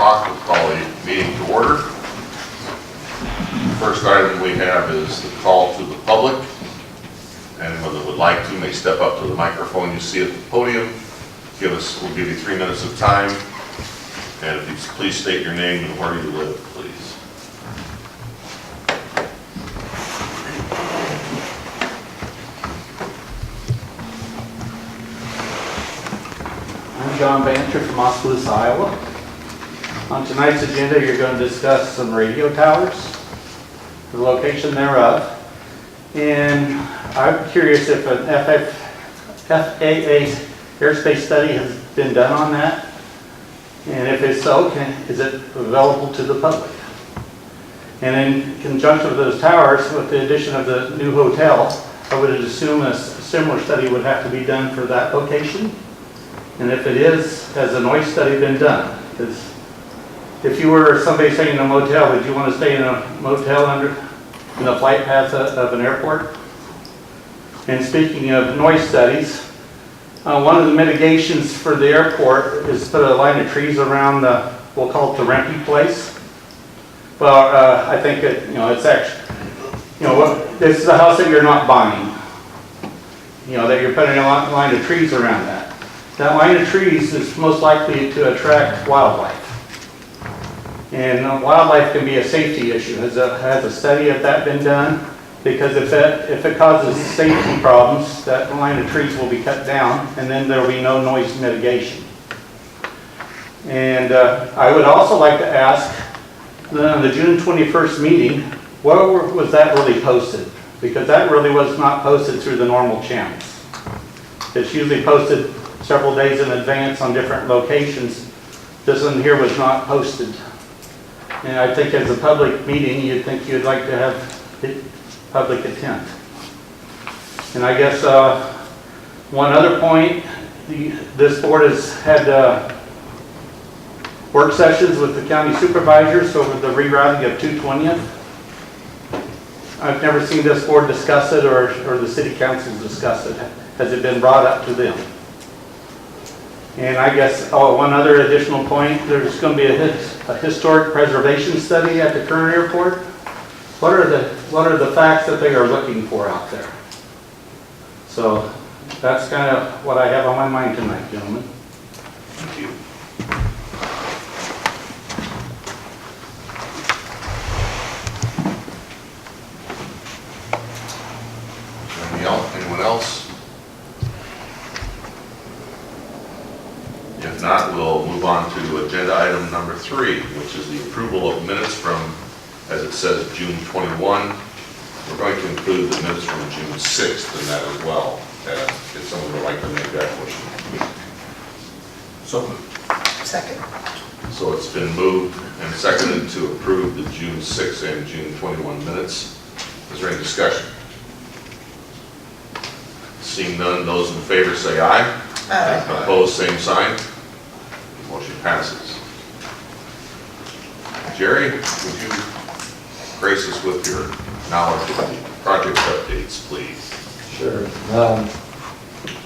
o'clock. We'll call a meeting to order. First item we have is the call to the public. Anyone that would like to may step up to the microphone you see at the podium. We'll give you 3 minutes of time. And if you please state your name and where you live, please. I'm John Banter from Oskaloosa, Iowa. On tonight's agenda, you're going to discuss some radio towers, the location thereof, and I'm curious if an FAA airspace study has been done on that, and if it's so, is it available to the public? And in conjunction with those towers, with the addition of the new hotel, I would assume a similar study would have to be done for that location. And if it is, has a noise study been done? Because if you were somebody staying in a motel, would you want to stay in a motel in the flight path of an airport? And speaking of noise studies, one of the mitigations for the airport is put a line of trees around the, we'll call it the Rempy place. Well, I think that, it's actually, this is a house that you're not buying. That you're putting a line of trees around that. That line of trees is most likely to attract wildlife. And wildlife can be a safety issue. Has a study of that been done? Because if it causes safety problems, that line of trees will be cut down, and then there will be no noise mitigation. And I would also like to ask, the June 21st meeting, where was that really posted? Because that really was not posted through the normal channels. It's usually posted several days in advance on different locations. This one here was not posted. And I think as a public meeting, you'd think you'd like to have public attend. And I guess one other point, this board has had work sessions with the county supervisors over the rerouting of 220th. I've never seen this board discuss it or the city council discuss it. Has it been brought up to them? And I guess, one other additional point, there's going to be a historic preservation study at the current airport. What are the facts that they are looking for out there? So that's kind of what I have on my mind tonight, gentlemen. Thank you. Anyone else? If not, we'll move on to agenda item number 3, which is the approval of minutes from, as it says, June 21. We're going to include the minutes from June 6th in that as well. If someone would like to make that motion. So moved. Second. So it's been moved and seconded to approve the June 6th and June 21 minutes. Is there any discussion? Seeing none, those in favor say aye. Aye. Opposed, same sign. Motion passes. Jerry, would you grace us with your knowledge of the project updates, please? Sure.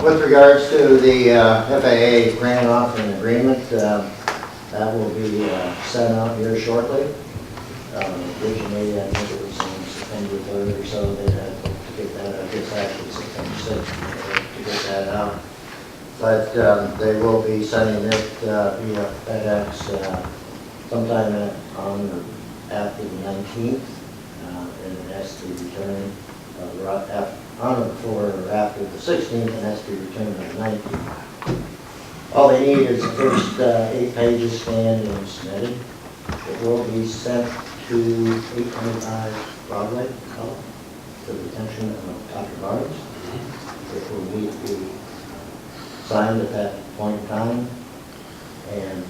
With regards to the FAA grant offering agreement, that will be sent out here shortly. Originally, I think it was on September 3rd or so, they had to get that out. I guess actually September 6th to get that out. But they will be sending it via FedEx sometime on or after the 19th, and it has to be returned on or before or after the 16th, and has to be returned on the 19th. All they need is the first 8 pages scanned and submitted. It will be sent to 825 Broadway, to the attention of Dr. Barnes. It will need to be signed at that point in time, and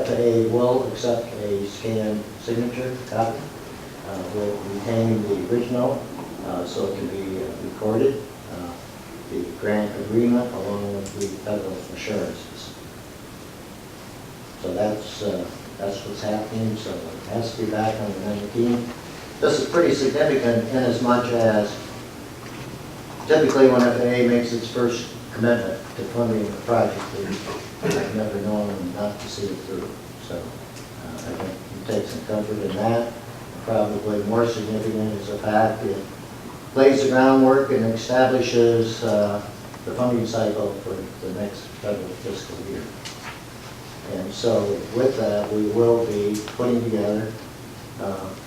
FAA will accept a scanned signature copy. Will retain the original so it can be recorded, the grant agreement along with the federal assurances. So that's what's happening. So it has to be back on the 19th. This is pretty significant in as much as typically when FAA makes its first commitment to funding the project, they've never known not to see it through. So think you take some comfort in that. Probably more significant is the fact it lays the groundwork and establishes the funding cycle for the next federal fiscal year. And so with that, we will be putting together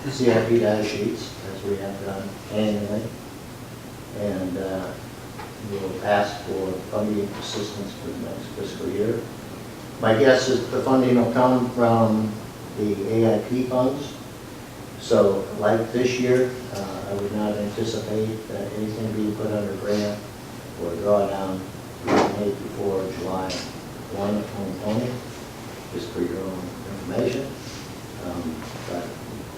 CIP data sheets, as we have done annually, and we'll ask for funding assistance for the next fiscal year. My guess is the funding will come from the AIP funds. So like this year, I would not anticipate that anything being put under grant or drawdown being made before July 1 of 2020, just for your own information. But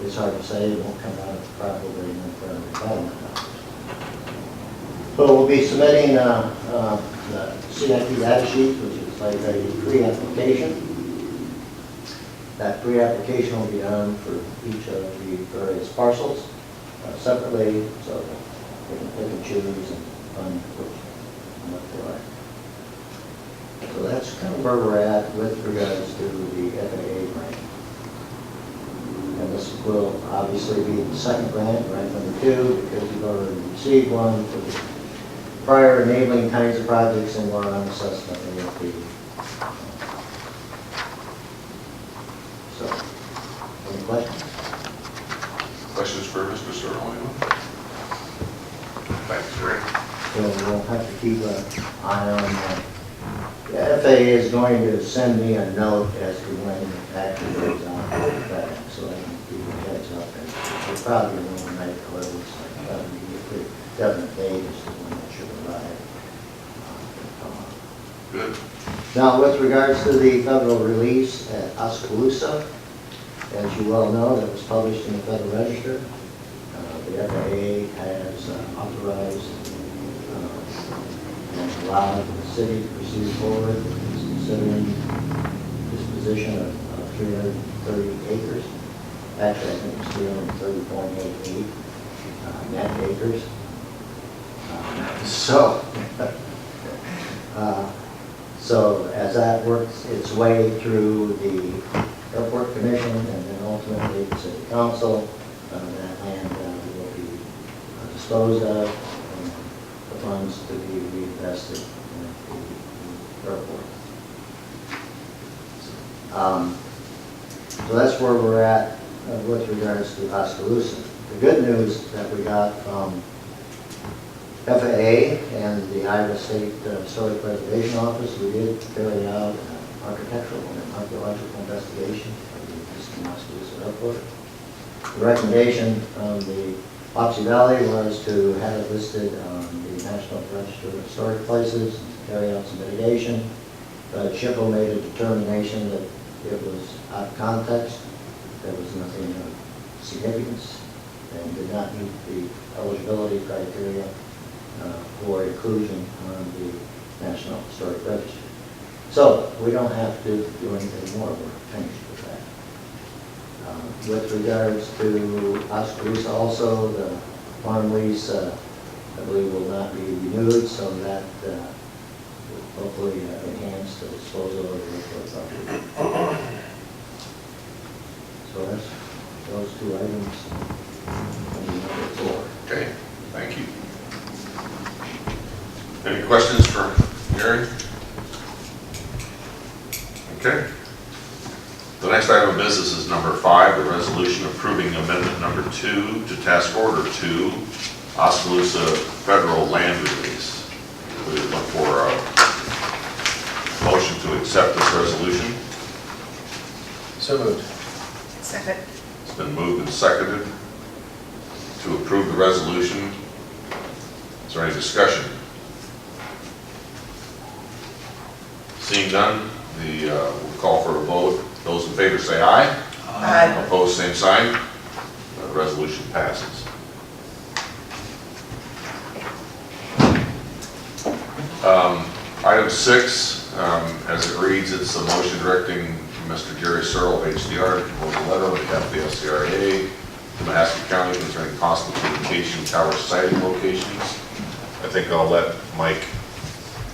it's hard to say, it won't come out of probably in front of the government. But we'll be submitting the CIP data sheet, which is like a pre-application. That pre-application will be done for each of the various parcels separately, so we can pick and choose and fund what they like. So that's kind of where we're at with regards to the FAA grant. And this will obviously be the second grant, grant number 2, because you've already received one for the prior enabling kinds of projects and we're on assessment AFP. So, any questions? Questions for Mr. Searle? Thanks, Rick. So we'll have to keep an eye on that. The FAA is going to send me a note as to when it actually goes on that, so I can keep a heads up. And it's probably an overnight delivery, so I can give a pretty definite date as to when it should arrive. Good. Now, with regards to the federal release at Oskaloosa, as you well know, that was published in the Federal Register. The FAA has authorized and allowed the city to proceed forward. It's considering disposition of 330 acres. Actually, I think it's 330.88 net acres. So as that works its way through the Airport Commission and then ultimately the City Council, that land will be disposed of and the funds to be reinvested in the airport. So that's where we're at with regards to Oskaloosa. The good news that we got from FAA and the Iowa State Historic Preservation Office, we did carry out an architectural and archaeological investigation of the existing Oskaloosa Airport. The recommendation from the Wapsie Valley was to have it listed on the National Register of Historic Places and carry out some mitigation. But SHPO made a determination that it was out of context, there was nothing of significance, and did not meet the eligibility criteria for inclusion on the National Historic Register. So we don't have to do anything more, we're finished with that. With regards to Oskaloosa also, the farm lease, I believe, will not be renewed, so that will hopefully enhance the disposal of the airport property. So that's those two items on number 4. Okay, thank you. Any questions for Gary? Okay. The next item of business is number 5, the resolution approving amendment number 2 to Task Order 2, Oskaloosa Federal Land Release. We would look for a motion to accept this resolution. So moved. Second. It's been moved and seconded to approve the resolution. Is there any discussion? Seeing none, we'll call for a vote. Those in favor say aye. Aye. Opposed, same sign. The resolution passes. Item 6, as it reads, it's a motion directing Mr. Jerry Searle of HDR to propose a letter on behalf of the SCRAA to Mahaska County concerning possible communication tower siting locations. I think I'll let Mike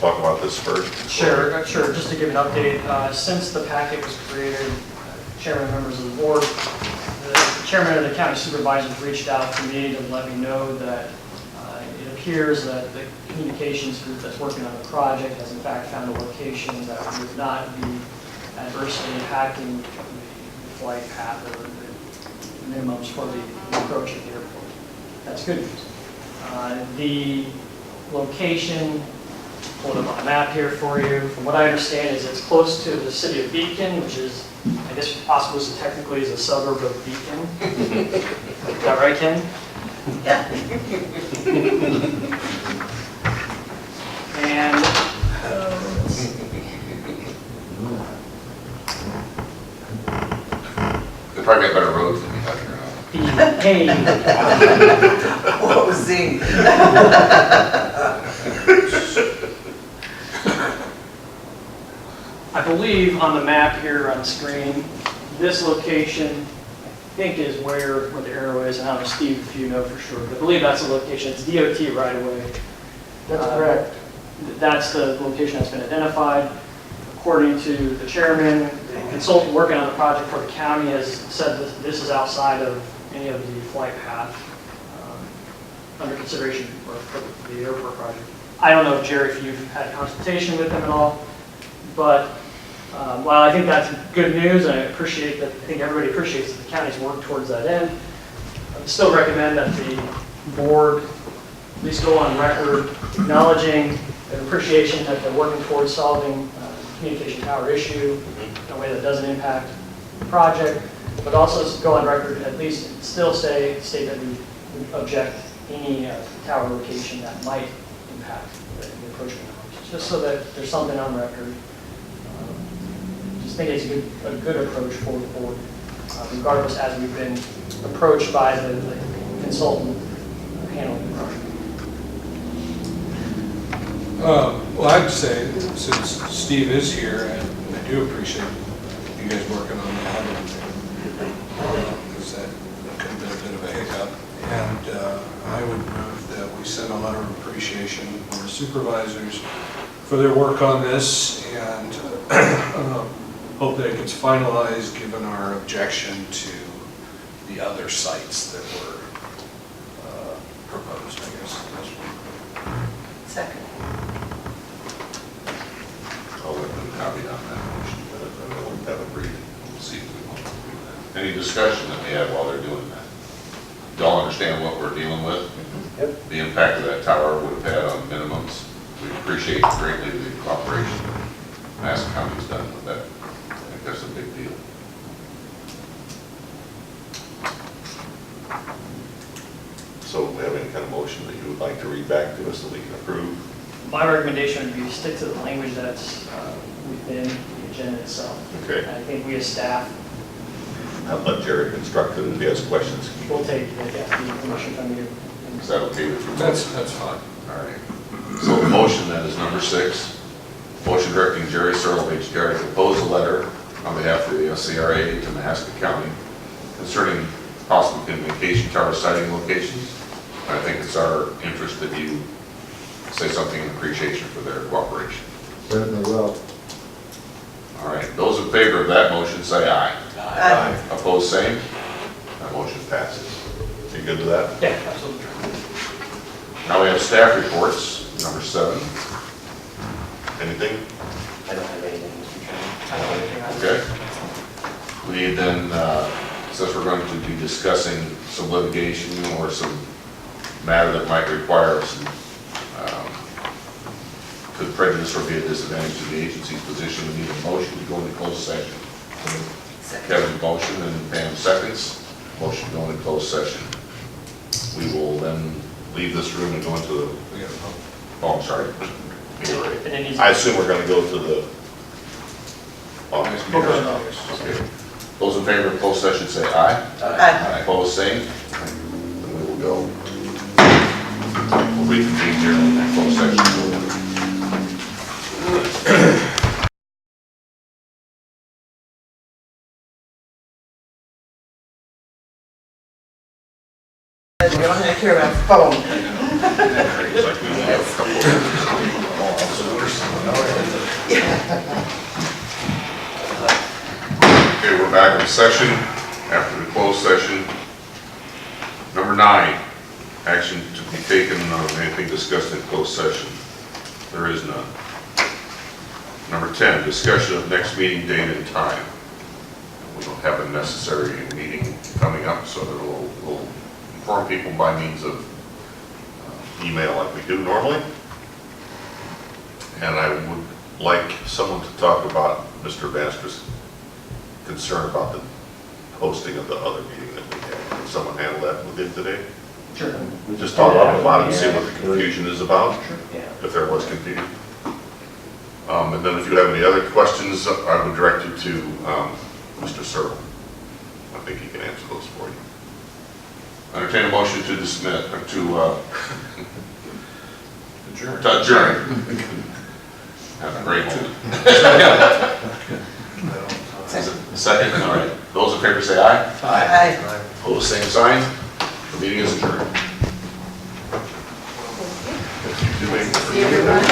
talk about this first. Sure. Just to give an update, since the packet was created Chairman, members of the board. The chairman of the county supervisors reached out to me to let me know that it appears that the communications group that's working on the project has in fact found a location that would not be adversely impacting the flight path or the minimums for the approach at the airport. That's good news. The location, pull it up on a map here for you. From what I understand is it's close to the city of Beacon, which is, I guess Oskaloosa technically is a suburb of Beacon. Is that right, Ken? Yeah. And Let's see. They probably got better roads than we have here now. What was the? I believe on the map here on the screen, this location, I think is where the arrow is, and I don't know, Steve, if you know for sure, but I believe that's the location. It's DOT right away. That's correct. That's the location that's been identified. According to the chairman, the consultant working on the project for the county has said that this is outside of any of the flight path under consideration for the airport project. I don't know, Jerry, if you've had consultation with them at all, but while I think that's good news, and I appreciate that, I think everybody appreciates that the county's worked towards that end, I would still recommend that the board at least go on record acknowledging their appreciation that they're working towards solving communication tower issue in a way that doesn't impact the project, but also go on record, at least still state that we object any tower location that might impact the approach maneuver, just so that there's something on record. Just think it's a good approach for the board, regardless, as we've been approached by the consultant handling the project. Well, I'd say, since Steve is here, and I do appreciate you guys working on that, because that could have been a bit of a hiccup. And I would move that we send a letter of appreciation to our supervisors for their work on this, and hope that it gets finalized, given our objection to the other sites that were proposed, I guess. Second. I'll let them copy on that motion, but I don't have a read. We'll see if we want to do that. Any discussion that they have while they're doing that? Do y'all understand what we're dealing with? Yep. The impact of that tower would have had on minimums. We appreciate greatly the cooperation Madison County's done with that. I think that's a big deal. So we have any kind of motion that you would like to read back to us that we can approve? My recommendation would be stick to the language that's within the agenda itself. Okay. I think we as staff I'll let Jerry construct it if he has questions. will take the permission from you. Is that okay with you? That's fine. All right. So the motion then is number 6. Motion directing Jerry Searle of HDR to compose a letter on behalf of the SCRAA to Mahaska County concerning possible communication tower siting locations. I think it's our interest that you say something in appreciation for their cooperation. Certainly will. All right. Those in favor of that motion say aye. Aye. Opposed, same. That motion passes. You good with that? Yeah, absolutely. Now we have staff reports, number 7. Anything? I don't have anything, Mr. Chairman. I don't have anything else. We then, since we're going to be discussing some litigation or some matter that might require some, could prejudice or be a disadvantage to the agency's position, we need a motion to go into closed session. Second. Kevin's motion and Pam seconds. Motion to go into closed session. We will then leave this room and go into the, We got a vote. oh, I'm sorry. You're right. And then he's- I assume we're going to go to the August We'll meeting. go to August. Okay. Those in favor of closed session say aye. Aye. Opposed, same. Then we will go. We'll reconvene here in closed session. You don't have to care about phone. It's like we only have a couple of officers. Okay, we're back in session. session after the closed session. Number 9, action to be taken on anything discussed in closed session. There is none. Number 10, discussion of next meeting date and time. We don't have a necessary meeting coming up, so we'll inform people by means of email like we do normally. And I would like someone to talk about Mr. Banstra's concern about the posting of the other meeting that we had. Can someone handle that with him today? Sure. Just talk about it and see what the confusion is about, Yeah. if there was confusion. And then if you have any other questions, I would direct you to Mr. Searle. I think he can answer those for you. Entertain a motion to dismiss, or to adjourn. Have a great one. Second, all right. Those in favor say aye. Aye. Opposed, same sign. The meeting is adjourned. See everyone.